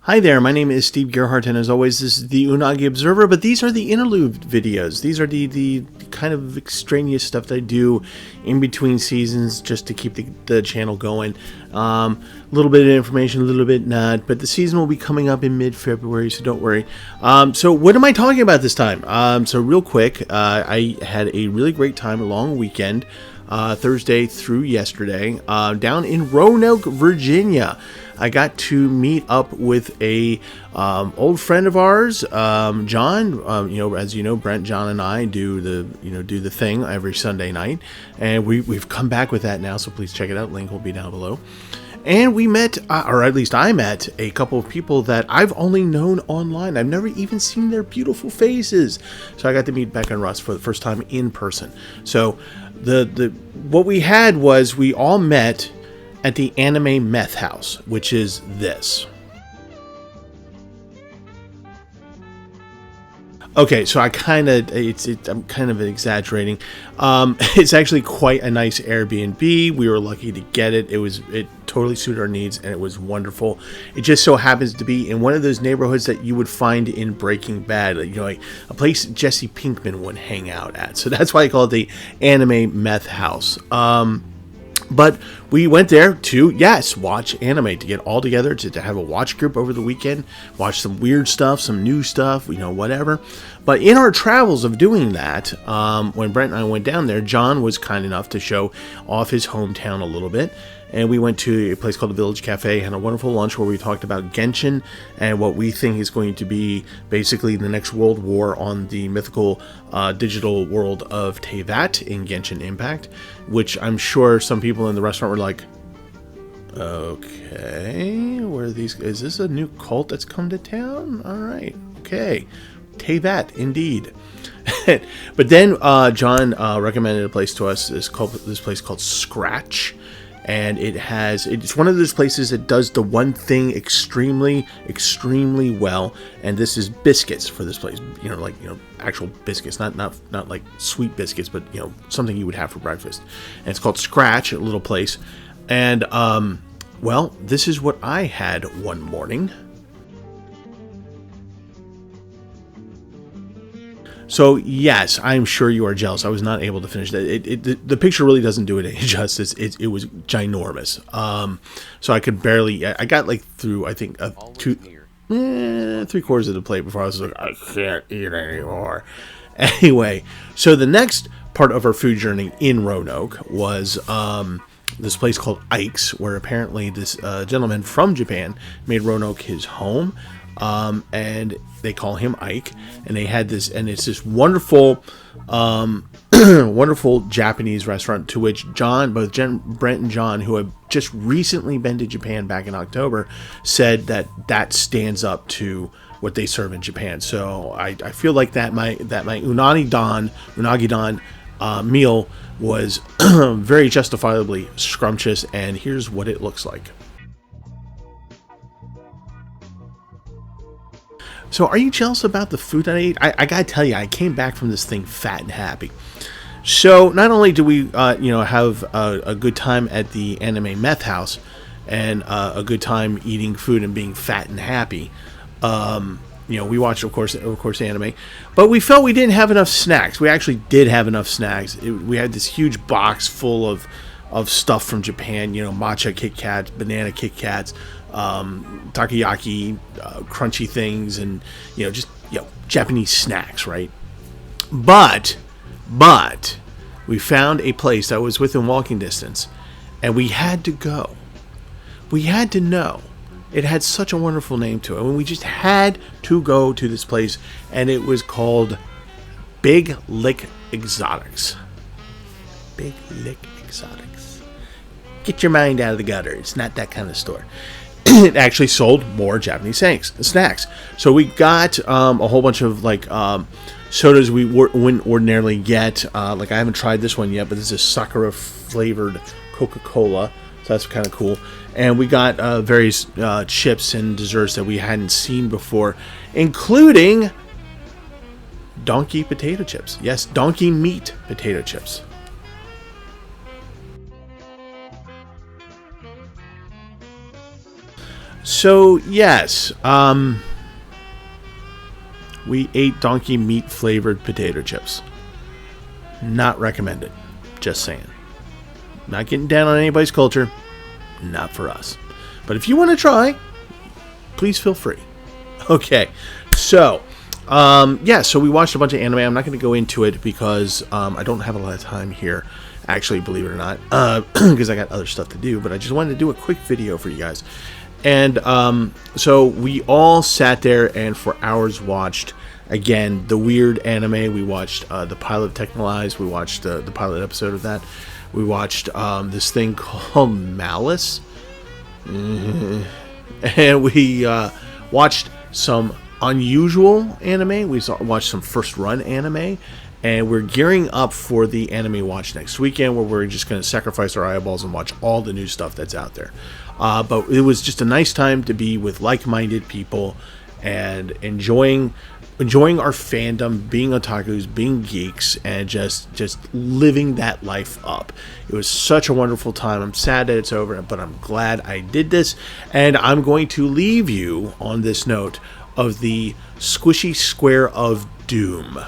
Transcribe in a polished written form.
Hi there, my name is Steve Gerhardt, and as always, this is the Unagi Observer, but these are the interlude videos. These are the kind of extraneous stuff that I do in between seasons just to keep the channel going. A little bit of information, a little bit not, but the season will be coming up in mid-February, so don't worry. So what am I talking about this time? So real quick, I had a really great time, a long weekend, Thursday through yesterday, down in Roanoke, Virginia. I got to meet up with a old friend of ours, John. As you know, Brent, John, and I do the thing every Sunday night, and we've come back with that now. So please check it out. Link will be down below. And we met, or at least I met, a couple of people that I've only known online. I've never even seen their beautiful faces. So I got to meet Beck and Russ for the first time in person. So what we had was we all met at the Anime Meth house, which is this. Okay, so I'm kind of exaggerating. It's actually quite a nice Airbnb. We were lucky to get it. It totally suited our needs, and it was wonderful. It just so happens to be in one of those neighborhoods that you would find in Breaking Bad, like a place Jesse Pinkman would hang out at. So that's why I call it the Anime Meth house. But we went there to, yes, watch anime, to get all together, to have a watch group over the weekend, watch some weird stuff, some new stuff, whatever. But in our travels of doing that, when Brent and I went down there, John was kind enough to show off his hometown a little bit. And we went to a place called the Village Cafe, had a wonderful lunch where we talked about Genshin and what we think is going to be basically the next world war on the mythical digital world of Teyvat in Genshin Impact, which I'm sure some people in the restaurant were like, okay, is this a new cult that's come to town? All right, okay, Teyvat, indeed. But then John recommended a place to us, this place called Scratch. And it's one of those places that does the one thing extremely, extremely well. And this is biscuits for this place, actual biscuits, not like sweet biscuits, but something you would have for breakfast. And it's called Scratch, a little place. And well, this is what I had one morning. So yes, I'm sure you are jealous. I was not able to finish that. The picture really doesn't do it any justice. It was ginormous. So I could barely. I got through. I think 3/4 of the plate before I was like, I can't eat anymore. Anyway, so the next part of our food journey in Roanoke was this place called Ike's, where apparently this gentleman from Japan made Roanoke his home. And they call him Ike, and they had this, and it's this wonderful, wonderful Japanese restaurant to which Brent and John, who have just recently been to Japan back in October, said that stands up to what they serve in Japan. So I feel like that my unagi don meal was very justifiably scrumptious, and here's what it looks like. So are you jealous about the food that I ate? I gotta tell you, I came back from this thing fat and happy. So not only do we, have a good time at the Anime Meth house and a good time eating food and being fat and happy, we watched, of course, anime, but we felt we didn't have enough snacks. We actually did have enough snacks. We had this huge box full of stuff from Japan, matcha Kit Kats, banana Kit Kats, takoyaki, crunchy things, and just Japanese snacks, right? But we found a place that was within walking distance, and we had to go. We had to know. It had such a wonderful name to it, and we just had to go to this place, and it was called Big Lick Exotics. Big Lick Exotics. Get your mind out of the gutter. It's not that kind of store. It actually sold more Japanese snacks. So we got a whole bunch of sodas we wouldn't ordinarily get. I haven't tried this one yet, but this is Sakura flavored Coca-Cola. So that's kind of cool. And we got various chips and desserts that we hadn't seen before, including donkey potato chips. Yes, donkey meat potato chips. So yes, we ate donkey meat flavored potato chips. Not recommended. Just saying. Not getting down on anybody's culture. Not for us. But if you want to try, please feel free. Okay, so so we watched a bunch of anime. I'm not going to go into it because I don't have a lot of time here, actually, believe it or not, because I got other stuff to do. But I just wanted to do a quick video for you guys. And so we all sat there and for hours watched, again, the weird anime. We watched the pilot of Technolize. We watched the pilot episode of that. We watched this thing called Malice. And we watched some unusual anime. We watched some first run anime. And we're gearing up for the anime watch next weekend, where we're just going to sacrifice our eyeballs and watch all the new stuff that's out there. But it was just a nice time to be with like-minded people and enjoying our fandom, being otakus, being geeks, and just living that life up. It was such a wonderful time. I'm sad that it's over, but I'm glad I did this. And I'm going to leave you on this note of the squishy square of doom.